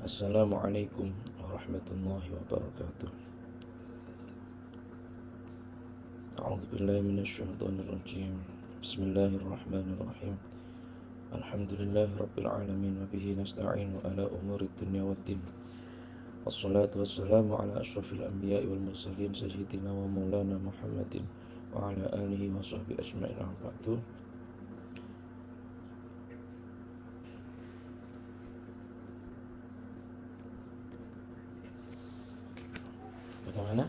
Assalamualaikum warahmatullahi wabarakatuh. A'udzubillahi minasyaitonirrajim. Bismillahirrahmanirrahim. Alhamdulillahi rabbil alamin wa bihi nasta'inu ala umurid dunya waddin. Wassalatu wassalamu ala asyrafil anbiya'i wal mursalin sayyidina wa maulana Muhammadin wa ala alihi wa sahbihi ajma'in. Ba'du. Bagaimana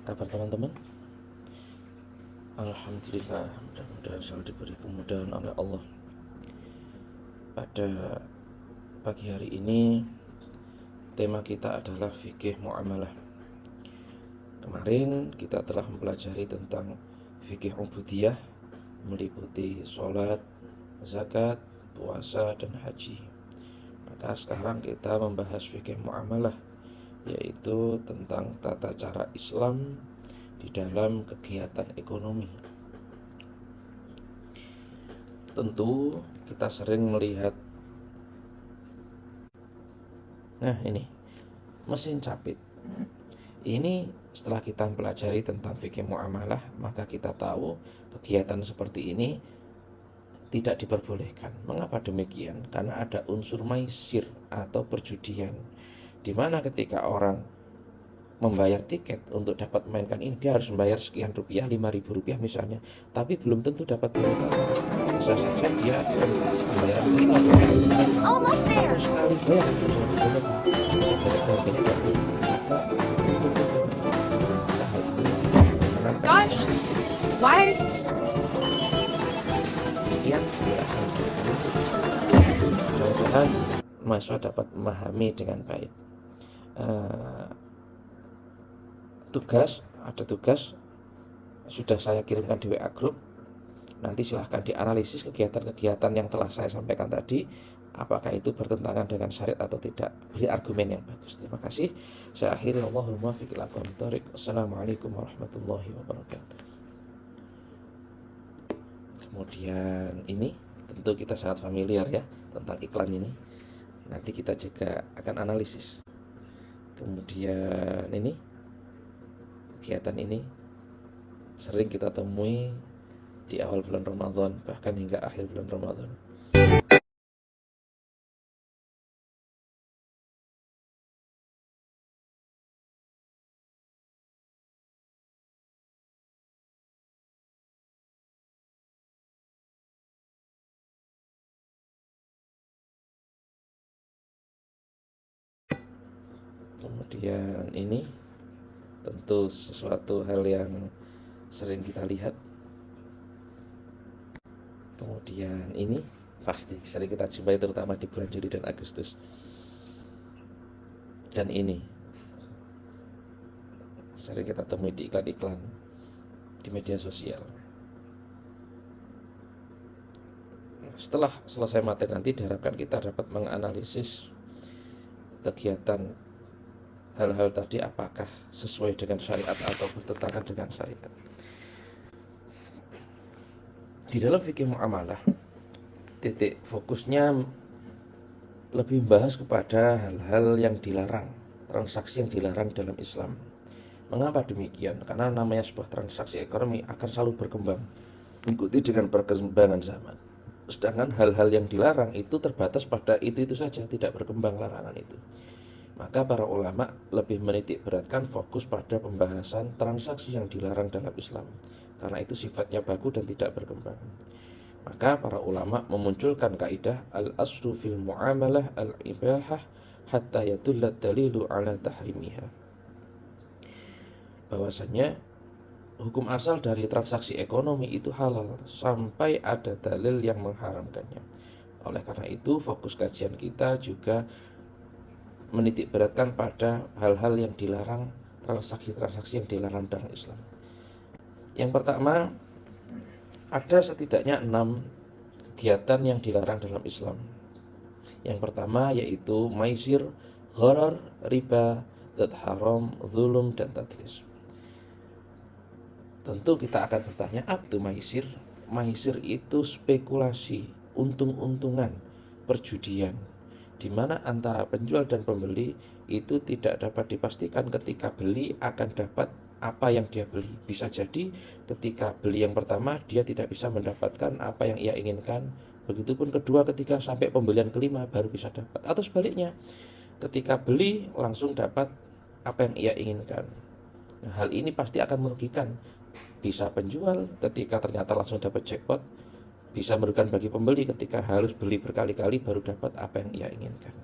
kabar teman-teman? Alhamdulillah, mudah-mudahan selalu diberi kemudahan oleh Allah. Pada pagi hari ini tema kita adalah fikih muamalah. Kemarin kita telah mempelajari tentang fikih ubudiyah, meliputi sholat, zakat, puasa, dan haji. Maka sekarang kita membahas fikih muamalah, yaitu tentang tata cara Islam di dalam kegiatan ekonomi. Tentu kita sering melihat, ini mesin capit. Ini setelah kita mempelajari tentang fikih muamalah, maka kita tahu kegiatan seperti ini tidak diperbolehkan. Mengapa demikian? Karena ada unsur maisir atau perjudian, di mana ketika orang membayar tiket untuk dapat memainkan ini, dia harus membayar sekian rupiah, 5.000 rupiah misalnya, tapi belum tentu dapat boneka. Bisa saja dia akan membayar 5 rupiah atau sekali bayar Gosh, why? Sekian mudah-mudahan mahasiswa dapat memahami dengan baik. Ada tugas sudah saya kirimkan di WA Group. Nanti silahkan dianalisis kegiatan-kegiatan yang telah saya sampaikan tadi, apakah itu bertentangan dengan syariat atau tidak. Beri argumen yang bagus. Terima kasih. Saya akhiri, Allahumma fiqil aqwam thoriq. Assalamualaikum warahmatullahi wabarakatuh. Kemudian ini tentu kita sangat familiar ya tentang iklan ini. Nanti kita juga akan analisis. Kemudian ini, kegiatan ini sering kita temui di awal bulan Ramadan, bahkan hingga akhir bulan Ramadan. Kemudian ini tentu sesuatu hal yang sering kita lihat. Kemudian ini pasti sering kita jumpai terutama di bulan Juli dan Agustus. Dan ini sering kita temui di iklan-iklan di media sosial. Setelah selesai materi nanti diharapkan kita dapat menganalisis kegiatan hal-hal tadi apakah sesuai dengan syariat atau bertentangan dengan syariat. Di dalam fikih muamalah, titik fokusnya lebih membahas kepada hal-hal yang dilarang, transaksi yang dilarang dalam Islam. Mengapa demikian? Karena namanya sebuah transaksi ekonomi akan selalu berkembang mengikuti dengan perkembangan zaman. Sedangkan hal-hal yang dilarang itu terbatas pada itu saja, tidak berkembang larangan itu. Maka para ulama lebih menitik beratkan fokus pada pembahasan transaksi yang dilarang dalam Islam, karena itu sifatnya baku dan tidak berkembang. Maka para ulama memunculkan kaidah al-aslu fil muamalah al-ibahah hatta yadullat dalilu ala tahrimiha. Bahwasanya hukum asal dari transaksi ekonomi itu halal sampai ada dalil yang mengharamkannya. Oleh karena itu fokus kajian kita juga menitik beratkan pada hal-hal yang dilarang, transaksi-transaksi yang dilarang dalam Islam. Yang pertama, ada setidaknya 6 kegiatan yang dilarang dalam Islam. Yang pertama yaitu maisir, gharar, riba, zat haram, zulum, dan tadlis. Tentu kita akan bertanya, apa itu maisir? Maisir itu spekulasi, untung-untungan, perjudian, di mana antara penjual dan pembeli itu tidak dapat dipastikan ketika beli akan dapat apa yang dia beli. Bisa jadi ketika beli yang pertama dia tidak bisa mendapatkan apa yang ia inginkan, begitupun kedua, ketiga, sampai pembelian kelima baru bisa dapat. Atau sebaliknya, ketika beli langsung dapat apa yang ia inginkan. Nah, hal ini pasti akan merugikan. Bisa penjual ketika ternyata langsung dapat jackpot, bisa merugikan bagi pembeli ketika harus beli berkali-kali baru dapat apa yang ia inginkan.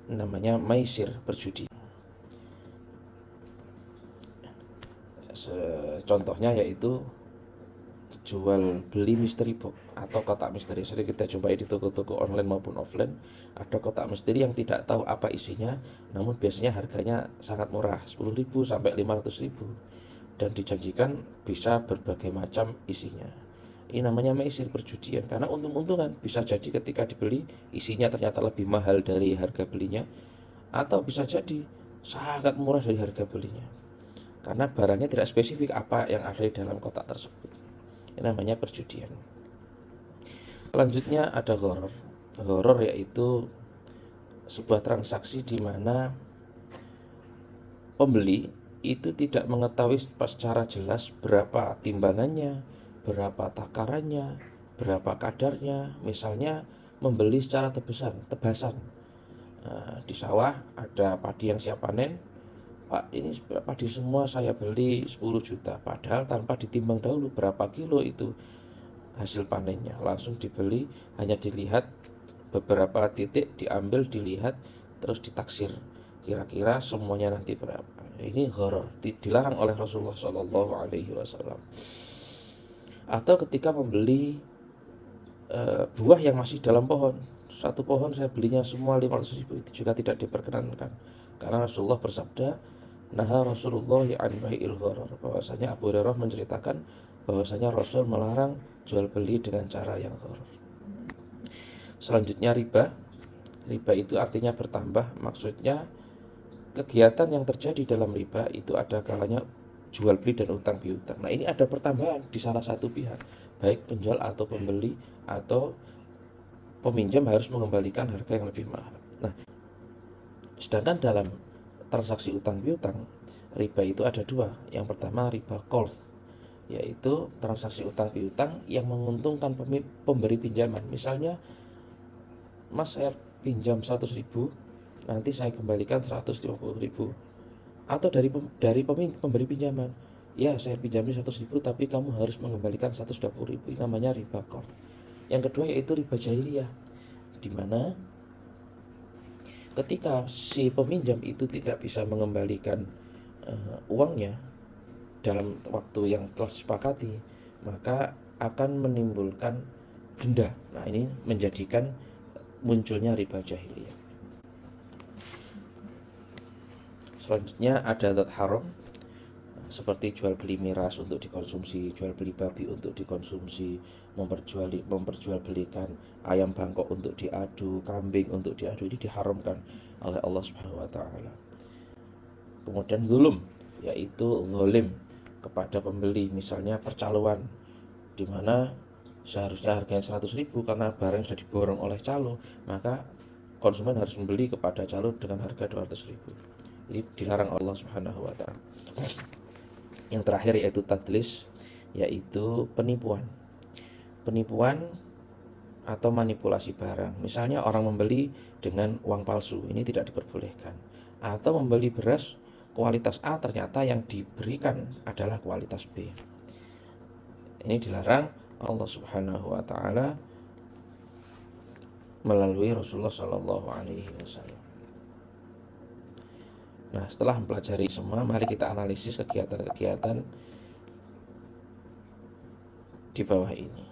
Namanya maisir, berjudi. Contohnya yaitu jual beli misteri box atau kotak misteri. Sering kita jumpai di toko-toko online maupun offline. Ada kotak misteri yang tidak tahu apa isinya, namun biasanya harganya sangat murah, 10.000 sampai 500.000, dan dijanjikan bisa berbagai macam isinya. Ini namanya maisir, perjudian, karena untung-untungan. Bisa jadi ketika dibeli isinya ternyata lebih mahal dari harga belinya, atau bisa jadi sangat murah dari harga belinya, karena barangnya tidak spesifik apa yang ada di dalam kotak tersebut. Ini namanya perjudian. Selanjutnya ada gharar. Gharar yaitu sebuah transaksi di mana pembeli itu tidak mengetahui secara jelas berapa timbangannya, berapa takarannya, berapa kadarnya. Misalnya membeli secara tebasan. Di sawah ada padi yang siap panen, Pak, ini padi semua saya beli 10 juta, padahal tanpa ditimbang dahulu berapa kilo itu hasil panennya, langsung dibeli, hanya dilihat beberapa titik, diambil, dilihat, terus ditaksir kira-kira semuanya nanti berapa. Ini gharar, dilarang oleh Rasulullah SAW. Atau ketika membeli buah yang masih dalam pohon, satu pohon saya belinya semua 500.000, itu juga tidak diperkenankan, karena Rasulullah bersabda, naha Rasulullah an bai'il gharar, bahwasanya Abu Hurairah menceritakan bahwasanya Rasul melarang jual beli dengan cara yang gharar. Selanjutnya riba. Riba itu artinya bertambah, maksudnya kegiatan yang terjadi dalam riba itu ada kalanya jual beli dan utang piutang. Nah, ini ada pertambahan di salah satu pihak, baik penjual atau pembeli atau peminjam harus mengembalikan harga yang lebih mahal. Nah, sedangkan dalam transaksi utang piutang, riba itu ada dua. Yang pertama riba qardh, yaitu transaksi utang piutang yang menguntungkan pemberi pinjaman. Misalnya, Mas, saya pinjam 100.000, nanti saya kembalikan 150.000. Atau dari pemberi pinjaman, ya saya pinjami 100.000 tapi kamu harus mengembalikan 120.000. Ini namanya riba qardh. Yang kedua yaitu riba jahiliyah, di mana ketika si peminjam itu tidak bisa mengembalikan uangnya dalam waktu yang telah disepakati, maka akan menimbulkan denda. Nah, ini menjadikan munculnya riba jahiliyah. Selanjutnya ada zat haram, seperti jual beli miras untuk dikonsumsi, jual beli babi untuk dikonsumsi, memperjualbelikan ayam bangkok untuk diadu, kambing untuk diadu. Ini diharamkan oleh Allah Subhanahu wa taala. Kemudian zulum, yaitu zalim kepada pembeli, misalnya percaloan, di mana seharusnya harganya 100.000, karena barang sudah diborong oleh calo, maka konsumen harus membeli kepada calo dengan harga 200.000. Ini dilarang Allah Subhanahu wa taala. Yang terakhir yaitu tadlis, yaitu penipuan. Penipuan atau manipulasi barang. Misalnya orang membeli dengan uang palsu, ini tidak diperbolehkan. Atau membeli beras kualitas A, ternyata yang diberikan adalah kualitas B. Ini dilarang Allah Subhanahu wa taala melalui Rasulullah sallallahu alaihi wasallam. Nah, setelah mempelajari semua, mari kita analisis kegiatan-kegiatan di bawah ini.